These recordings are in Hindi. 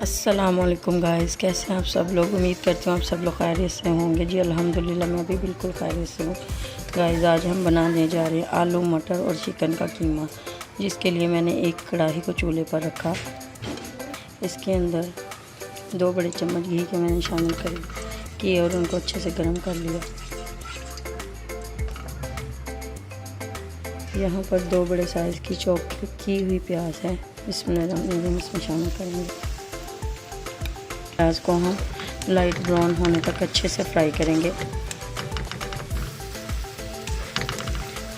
अस्सलामुअलैकुम गाइस, कैसे हैं आप सब लोग। उम्मीद करती हूँ आप सब लोग खैरियत से होंगे। जी अल्हम्दुलिल्लाह, मैं भी बिल्कुल खैरियत से हूँ। गाइस आज हम बनाने जा रहे हैं आलू मटर और चिकन का कीमा, जिसके लिए मैंने एक कढ़ाई को चूल्हे पर रखा। इसके अंदर 2 बड़े चम्मच घी के मैंने शामिल किए और उनको अच्छे से गर्म कर लिया। यहाँ पर 2 बड़े साइज़ की चॉप की हुई प्याज है, इसमें शामिल करेंगे। प्याज को हम लाइट ब्राउन होने तक अच्छे से फ्राई करेंगे।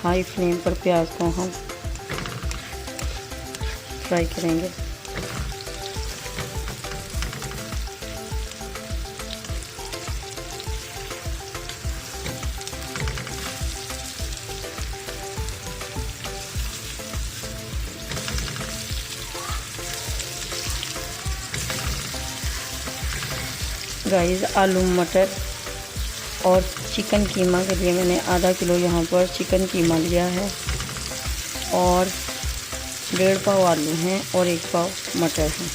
हाई फ्लेम पर प्याज को हम फ्राई करेंगे। गाइस आलू मटर और चिकन कीमा के लिए मैंने आधा किलो यहाँ पर चिकन कीमा लिया है और 1.5 पाव आलू हैं और 1 पाव मटर हैं।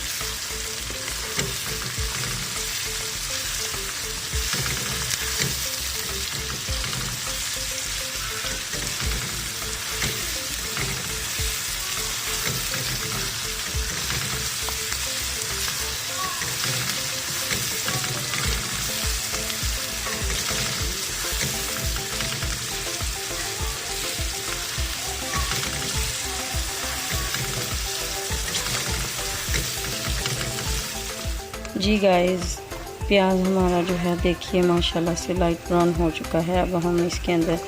जी गाइस, प्याज हमारा जो है देखिए माशाल्लाह से लाइट ब्राउन हो चुका है। अब हम इसके अंदर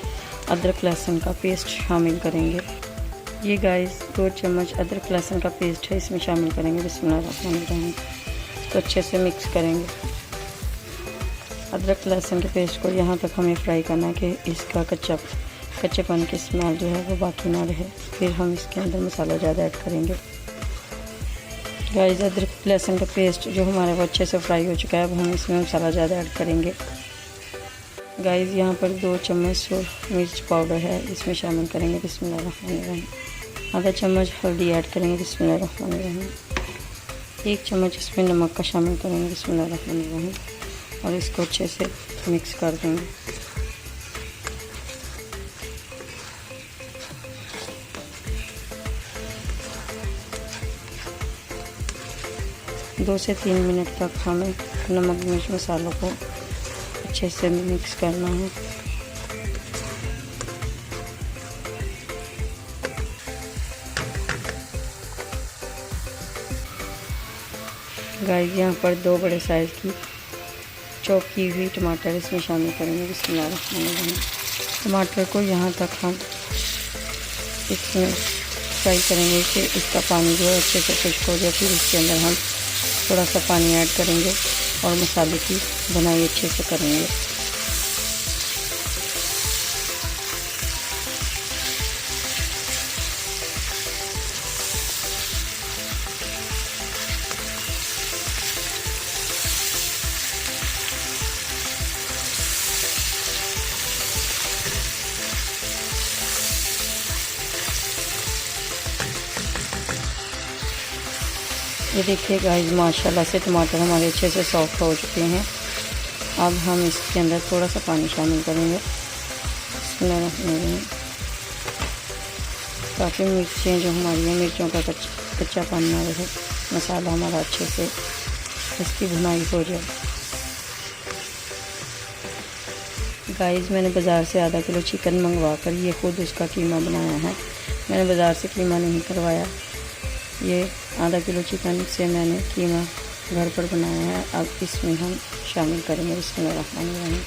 अदरक लहसुन का पेस्ट शामिल करेंगे। ये गाइस 2 चम्मच अदरक लहसुन का पेस्ट है, इसमें शामिल करेंगे। बिस्मिल्लाहिर्रहमानिर्रहीम। इसको अच्छे से मिक्स करेंगे। अदरक लहसुन के पेस्ट को यहाँ तक हमें फ्राई करना है कि इसका कच्चेपन की स्मेल जो है वो बाकी ना रहे। फिर हम इसके अंदर मसाला ज़्यादा ऐड करेंगे। गाइस अदरक लहसुन का पेस्ट जो हमारे वो अच्छे से फ्राई हो चुका है। अब हम इसमें मसाला ज़्यादा ऐड करेंगे। गाइस यहाँ पर 2 चम्मच सूरज मिर्च पाउडर है, इसमें शामिल करेंगे। बिस्मिल्लाहिर्रहमानिर्रहीम। आधा चम्मच हल्दी ऐड करेंगे। बिस्मिल्लाहिर्रहमानिर्रहीम। 1 चम्मच इसमें नमक का शामिल करेंगे। बिस्मिल्लाहिर्रहमानिर्रहीम। और इसको अच्छे से मिक्स कर देंगे। दो से 3 मिनट तक हमें नमक मिर्च मसालों को अच्छे से मिक्स करना है। गाइस यहाँ पर 2 बड़े साइज़ की चॉप की हुई टमाटर इसमें शामिल करेंगे। बिस्मिल्लाहिर्रहमानिर्रहीम। टमाटर को यहाँ तक हम इसमें फ्राई करेंगे कि इसका पानी जो है अच्छे से खुश्क हो जाए। फिर इसके अंदर हम थोड़ा सा पानी ऐड करेंगे और मसाले की बनाई अच्छे से करेंगे। ये देखिए गाइस माशाल्लाह से टमाटर हमारे अच्छे से सॉफ्ट हो चुके हैं। अब हम इसके अंदर थोड़ा सा पानी शामिल करेंगे ताकि मिर्चें जो हमारी हैं मिर्चों का कच्चा पानी ना रहे, मसाला हमारा अच्छे से इसकी भुनाई हो जाए। गाइस मैंने बाज़ार से आधा किलो चिकन मंगवा कर ये खुद उसका कीमा बनाया है। मैंने बाज़ार से कीमा नहीं करवाया। ये आधा किलो चिकन से मैंने कीमा घर पर बनाया है। अब इसमें हम शामिल करेंगे। बिस्मिल्लाहिर्रहमानिर्रहीम।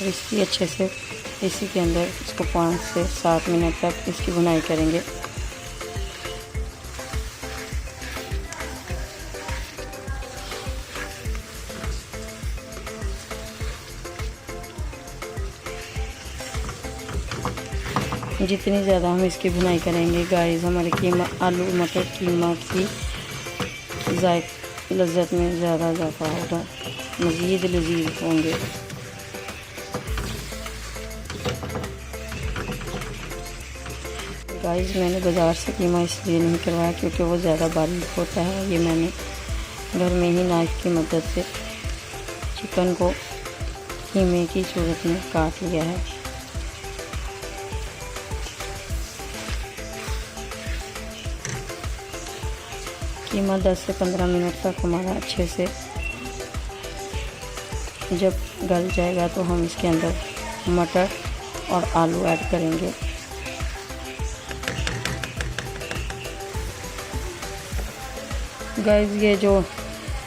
और इसकी अच्छे से इसी के अंदर इसको 5 से 7 मिनट तक इसकी भुनाई करेंगे। जितनी ज़्यादा हम इसकी भुनाई करेंगे गाइस हमारे कीमा आलू मटर कीमा की लज़्ज़त में ज़्यादा इजाफा होगा, मज़ीद लज़ीज़ होंगे। गाइस मैंने बाज़ार से कीमा इसलिए नहीं करवाया क्योंकि वो ज़्यादा बारीक होता है। ये मैंने घर में ही नाइफ़ की मदद से चिकन को कीमे की सूरत में काट लिया है। कीमा 10 से 15 मिनट तक हमारा अच्छे से जब गल जाएगा तो हम इसके अंदर मटर और आलू ऐड करेंगे। गाइस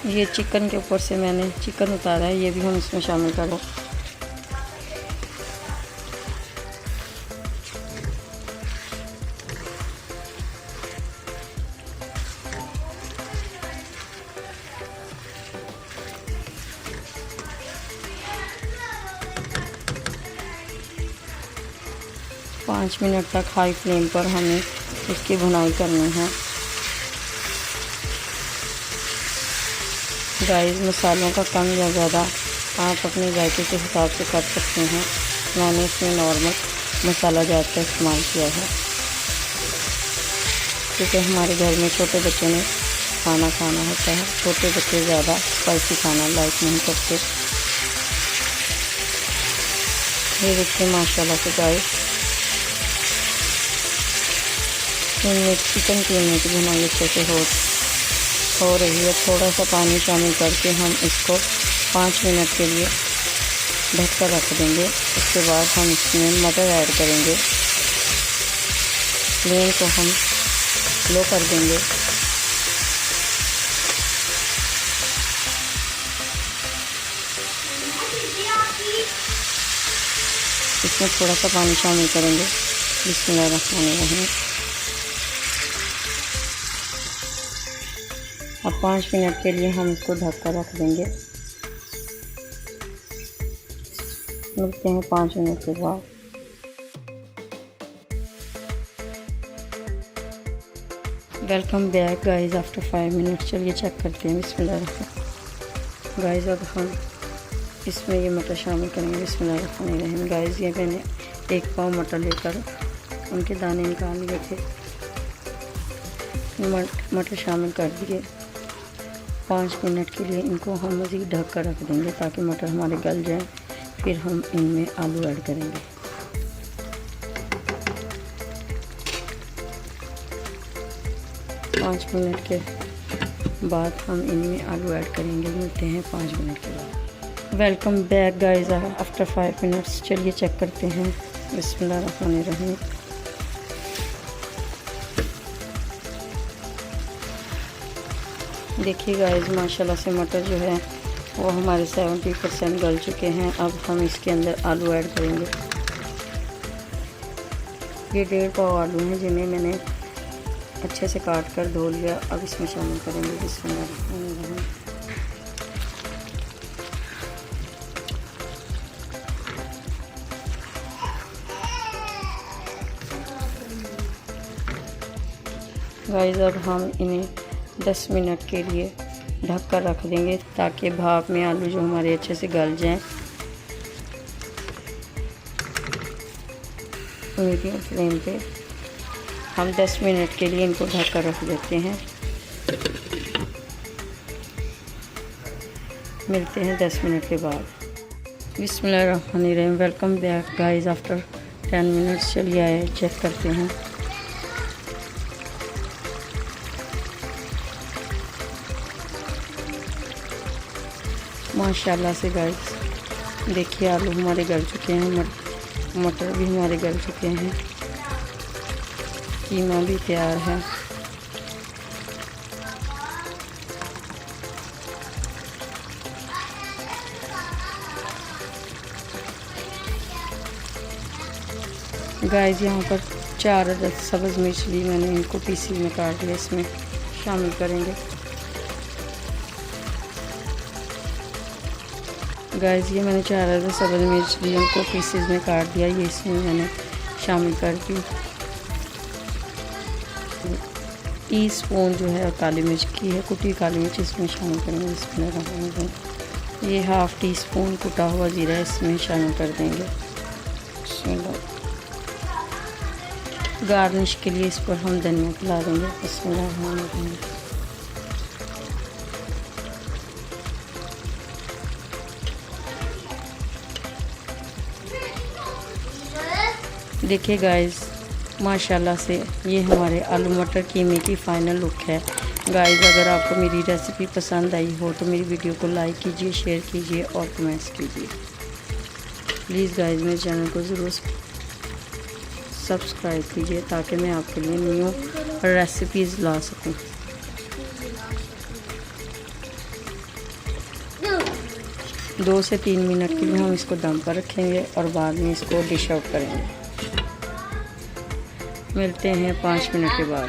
ये चिकन के ऊपर से मैंने चिकन उतारा है, ये भी हम इसमें शामिल करें। पाँच मिनट तक हाई फ्लेम पर हमें इसकी भुनाई करनी है। गाइस मसालों का कम या ज़्यादा आप अपने जायके के हिसाब से कर सकते हैं। मैंने इसमें नॉर्मल मसाला ज़्यादा इस्तेमाल किया है क्योंकि हमारे घर में छोटे बच्चों ने खाना खाना होता है। छोटे बच्चे ज़्यादा स्पाइसी खाना लाइक नहीं करते। ये देखिए माशाल्लाह से गाइस इनमें चिकन कीमे की भुनाई अच्छे से हो रही है। थोड़ा सा पानी शामिल करके हम इसको 5 मिनट के लिए ढककर रख देंगे। उसके बाद हम इसमें मटर ऐड करेंगे। फ्लेम को हम लो कर देंगे। इसमें थोड़ा सा पानी शामिल करेंगे। बिस्मिल्लाहिर्रहमानिर्रहीम। अब 5 मिनट के लिए हम इसको ढक कर रख देंगे। मिलते हैं 5 मिनट के बाद। Welcome back guys after 5 minute. चलिए चेक करते हैं। बिस्मिल्लाह गाइस अब हम इसमें ये मटर शामिल करेंगे। बिस्मिल्लाहिर्रहमानिर्रहीम। गाइस ये मैंने 1 पाव मटर लेकर उनके दाने निकाल लिए थे। मटर शामिल कर दिए। 5 मिनट के लिए इनको हम मज़ीद ढक कर रख देंगे ताकि मटर हमारे गल जाएं। फिर हम इनमें आलू ऐड करेंगे। पाँच मिनट के बाद हम इनमें आलू ऐड करेंगे। मिलते हैं 5 मिनट के बाद। Welcome back guys after 5 minutes. चलिए चेक करते हैं। बिस्मिल्लाहिर्रहमानिर्रहीम। देखिए गाइस माशाल्लाह से मटर जो है वो हमारे 70% गल चुके हैं। अब हम इसके अंदर आलू ऐड करेंगे। ये 1.5 पाव आलू हैं जिन्हें मैंने अच्छे से काट कर धो लिया। अब इसमें शामिल करेंगे। बिस्मिल्लाहिर्रहमानिर्रहीम। गाइस अब हम इन्हें 10 मिनट के लिए ढक कर रख देंगे ताकि भाप में आलू जो हमारे अच्छे से गल जाएं। मीडियम फ्लेम पे हम 10 मिनट के लिए इनको ढक कर रख देते हैं। मिलते हैं 10 मिनट के बाद। बिस्मिल्लाहिर्रहमानिर्रहीम। Welcome back guys after 10 minutes. चलिए आए चेक करते हैं। माशाल्लाह से गाइस देखिए आलू हमारे गल चुके हैं। मटर भी हमारे गल चुके हैं। कीमा भी तैयार है। गाइस यहाँ पर 4 अदद सब्ज़ मिर्च ली मैंने, इनको पीसी में काट लिया, इसमें शामिल करेंगे। गाइस ये मैंने 4 अदद सब्ज़ मिर्च ली, उनको पीसीज में काट दिया। ये इसमें मैंने शामिल कर दी। टीस्पून जो है काली मिर्च की है, कुटी काली मिर्च इसमें शामिल करेंगे। इसमें ये ½ टीस्पून कुटा हुआ जीरा इसमें शामिल कर देंगे। गार्निश के लिए इस पर हम धनिया खिला देंगे। बिस्मिल्लाहिर्रहमानिर्रहीम। देखिए गाइस, माशाल्लाह से ये हमारे आलू मटर कीमे की फ़ाइनल लुक है। गाइस, अगर आपको मेरी रेसिपी पसंद आई हो तो मेरी वीडियो को लाइक कीजिए, शेयर कीजिए और कमेंट्स कीजिए। प्लीज़ गाइस, मेरे चैनल को ज़रूर सब्सक्राइब कीजिए ताकि मैं आपके लिए न्यू रेसिपीज़ ला सकूं। 2 से 3 मिनट के लिए हम इसको दम पर रखेंगे और बाद में इसको डिश आउट करेंगे। मिलते हैं 5 मिनट के बाद।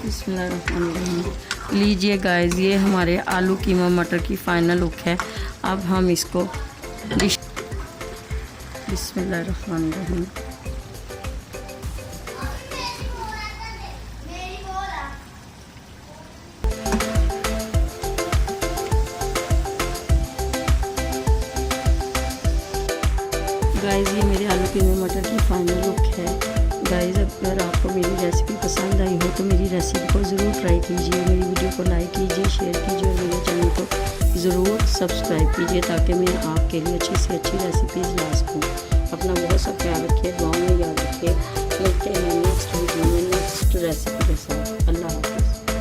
बिस्मिल्लाहिर्रहमानिर्रहीम। लीजिए गाइस, ये हमारे आलू कीमा मटर की फ़ाइनल लुक है। अब हम इसको डिश। बिस्मिल्लाहिर्रहमानिर्रहीम। गाइस, ये मेरे आलू कीमा मटर की फ़ाइनल लुक है। गाइस, अगर आपको मेरी रेसिपी पसंद आई हो तो मेरी रेसिपी को ज़रूर ट्राई कीजिए। मेरी वीडियो को लाइक कीजिए, शेयर कीजिए और मेरे चैनल को ज़रूर सब्सक्राइब कीजिए ताकि मैं आपके लिए अच्छी से अच्छी रेसिपीज़ ला सकूँ। अपना बहुत सा ख्याल रखिए, दुआ में याद रखिए। मिलते हैं नेक्स्ट वीडियो में नेक्स्ट रेसिपी के साथ।